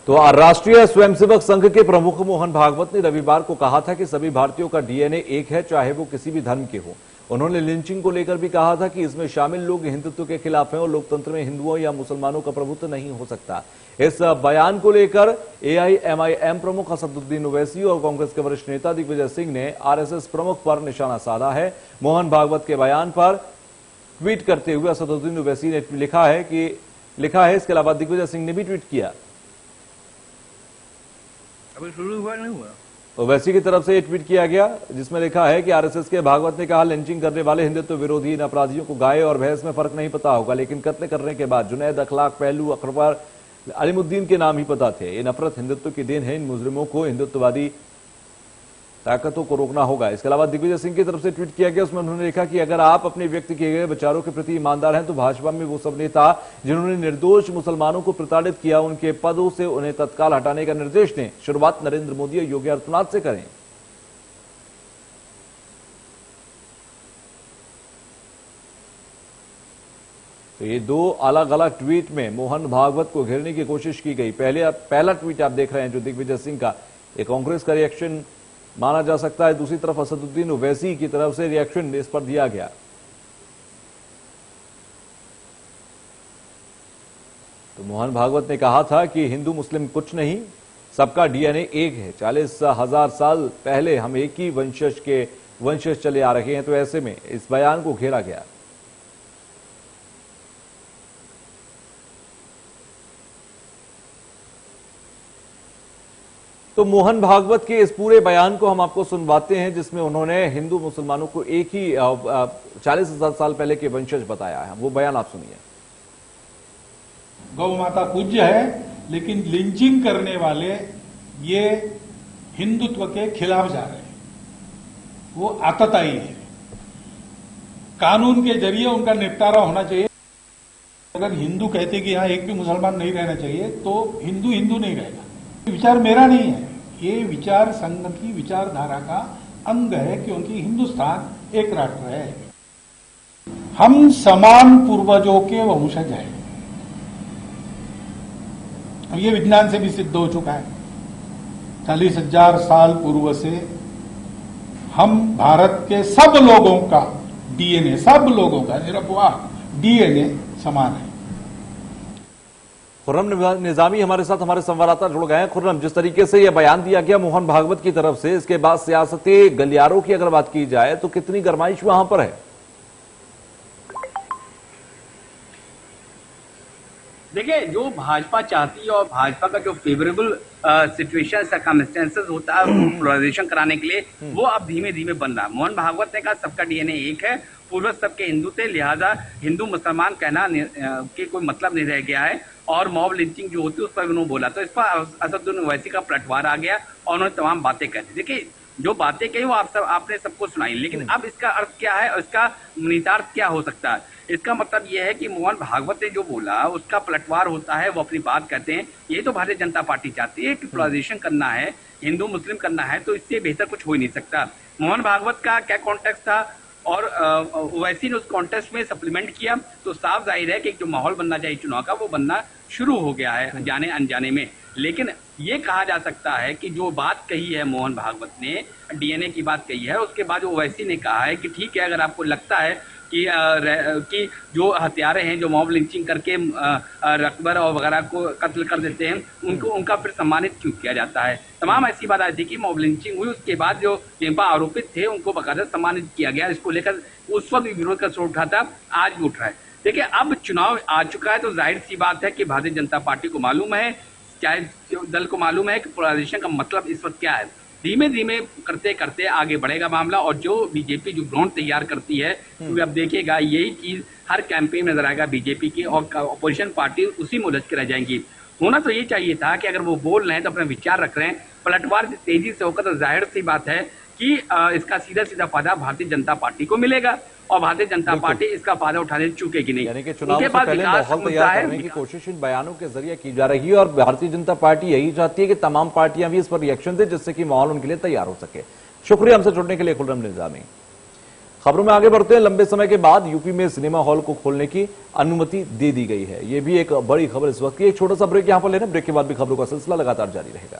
तो राष्ट्रीय स्वयंसेवक संघ के प्रमुख मोहन भागवत ने रविवार को कहा था कि सभी भारतीयों का डीएनए एक है, चाहे वो किसी भी धर्म के हो। उन्होंने लिंचिंग को लेकर भी कहा था कि इसमें शामिल लोग हिंदुत्व के खिलाफ हैं और लोकतंत्र में हिंदुओं या मुसलमानों का प्रभुत्व नहीं हो सकता। इस बयान को लेकर एआईएमआईएम प्रमुख असदुद्दीन ओवैसी और कांग्रेस के वरिष्ठ नेता दिग्विजय सिंह ने आरएसएस प्रमुख पर निशाना साधा है। मोहन भागवत के बयान पर ट्वीट करते हुए असदुद्दीन ओवैसी ने लिखा है। इसके अलावा दिग्विजय सिंह ने भी ट्वीट किया। अभी शुरू हुआ नहीं हुआ। ओवैसी की तरफ से ये ट्वीट किया गया जिसमें लिखा है कि आरएसएस के भागवत ने कहा, लिंचिंग करने वाले हिंदुत्व विरोधी इन अपराधियों को गाय और भैंस में फर्क नहीं पता होगा, लेकिन कत्ल करने के बाद जुनैद, अखलाक, पहलू, अकबर, अलीमुद्दीन के नाम ही पता थे। ये नफरत हिंदुत्व की देन है। इन मुजरिमों को हिंदुत्ववादी ताकतों को रोकना होगा। इसके अलावा दिग्विजय सिंह की तरफ से ट्वीट किया गया, उसमें उन्होंने लिखा कि अगर आप अपने व्यक्त किए गए विचारों के प्रति ईमानदार हैं तो भाजपा में वो सब नेता जिन्होंने निर्दोष मुसलमानों को प्रताड़ित किया, उनके पदों से उन्हें तत्काल हटाने का निर्देश दें। शुरुआत नरेंद्र मोदी और योगी आदित्यनाथ से करें। तो ये दो अलग अलग ट्वीट में मोहन भागवत को घेरने की कोशिश की गई। पहला ट्वीट आप देख रहे हैं जो दिग्विजय सिंह का, ये कांग्रेस का रिएक्शन माना जा सकता है। दूसरी तरफ असदुद्दीन ओवैसी की तरफ से रिएक्शन इस पर दिया गया। तो मोहन भागवत ने कहा था कि हिंदू मुस्लिम कुछ नहीं, सबका डीएनए एक है। 40,000 साल पहले हम एक ही वंशज चले आ रहे हैं। तो ऐसे में इस बयान को घेरा गया। तो मोहन भागवत के इस पूरे बयान को हम आपको सुनवाते हैं जिसमें उन्होंने हिंदू मुसलमानों को एक ही 40,000 साल पहले के वंशज बताया है। वो बयान आप सुनिए। गौ माता पूज्य है, लेकिन लिंचिंग करने वाले ये हिंदुत्व के खिलाफ जा रहे हैं। वो आतताई है। कानून के जरिए उनका निपटारा होना चाहिए। अगर हिंदू कहते कि यहां एक भी मुसलमान नहीं रहना चाहिए तो हिंदू हिंदू नहीं रहेगा। विचार मेरा नहीं है, ये विचार संघ की विचारधारा का अंग है, क्योंकि हिंदुस्तान एक राष्ट्र है। हम समान पूर्वजों के वंशज हैं। ये विज्ञान से भी सिद्ध हो चुका है। 40,000 साल पूर्व से हम भारत के सब लोगों का डीएनए, सब लोगों का निरपवाह डीएनए समान है। खुर्रम निजामी हमारे साथ, हमारे संवाददाता जुड़ गए हैं। खुर्रम, जिस तरीके से यह बयान दिया गया मोहन भागवत की तरफ से, इसके बाद सियासती गलियारों की अगर बात की जाए तो कितनी गरमाइश वहां पर है? देखिए, जो भाजपा चाहती है और भाजपा का जो फेवरेबल सिचुएशन सर्कमस्टेंसेस होता है पोलराइजेशन कराने के लिए, वो अब धीमे धीमे बन रहा है। मोहन भागवत ने कहा सबका डीएनए एक है, पूर्वज सबके हिंदू थे, लिहाजा हिंदू मुसलमान कहना के कोई मतलब नहीं रह गया है। और मॉब लिंचिंग जो होती है उस पर उन्होंने बोला, तो इस पर असदुद्दीन ओवैसी का पलटवार आ गया और उन्होंने तमाम बातें कह दी। देखिए, जो बातें कही वो आपने सबको सुनाई, लेकिन अब इसका अर्थ क्या है और इसका निहितार्थ क्या हो सकता है? इसका मतलब यह है कि मोहन भागवत ने जो बोला उसका पलटवार होता है, वो अपनी बात कहते हैं। ये तो भारतीय जनता पार्टी चाहती है कि पोलराइजेशन करना है, हिंदू मुस्लिम करना है, तो इससे बेहतर कुछ हो ही नहीं सकता। मोहन भागवत का क्या कॉन्टेक्स्ट था और ओवैसी ने उस कॉन्टेक्स्ट में सप्लीमेंट किया, तो साफ जाहिर है कि जो माहौल बनना चाहिए चुनाव का, वो बनना शुरू हो गया है जाने अनजाने में। लेकिन ये कहा जा सकता है कि जो बात कही है मोहन भागवत ने, डीएनए की बात कही है, उसके बाद ओवैसी ने कहा है कि ठीक है, अगर आपको लगता है कि जो हत्यारे हैं जो मॉब लिंचिंग करके अकबर और वगैरह को कत्ल कर देते हैं, उनका फिर सम्मानित क्यों किया जाता है? तमाम ऐसी बात आई थी कि मॉब लिंचिंग हुई, उसके बाद जो जिन पर आरोपित थे उनको बकायदा सम्मानित किया गया। इसको लेकर उस वक्त विरोध का स्वर उठा था, आज भी उठ रहा है। देखिए, अब चुनाव आ चुका है तो जाहिर सी बात है कि भारतीय जनता पार्टी को मालूम है, चाहे दल को मालूम है कि पोलराइजेशन का मतलब इस वक्त क्या है। धीमे धीमे करते करते आगे बढ़ेगा मामला। और जो बीजेपी जो ग्राउंड तैयार करती है, क्योंकि अब देखिएगा यही चीज हर कैंपेन में नजर आएगा बीजेपी की, और अपोजिशन पार्टी उसी में उलझ के रह जाएंगी। होना तो ये चाहिए था कि अगर वो बोल रहे हैं तो अपने विचार रख रहे हैं, पलटवार तेजी से होकर, तो जाहिर सी बात है कि इसका सीधा सीधा फायदा भारतीय जनता पार्टी को मिलेगा और भारतीय जनता पार्टी इसका फायदा उठाने चूकेगी नहीं। यानी कि चुनाव से पहले माहौल तैयार करने की कोशिश इन बयानों के जरिए की जा रही है और भारतीय जनता पार्टी यही चाहती है कि तमाम पार्टियां भी इस पर रिएक्शन दें जिससे कि माहौल उनके लिए तैयार हो सके। शुक्रिया हमसे जुड़ने के लिए खुर्रम निजामी। खबरों में आगे बढ़ते हैं। लंबे समय के बाद यूपी में सिनेमा हॉल को खोलने की अनुमति दे दी गई है। यह भी एक बड़ी खबर इस वक्त की। एक छोटा सा ब्रेक यहां पर लेना, ब्रेक के बाद भी खबरों का सिलसिला लगातार जारी रहेगा।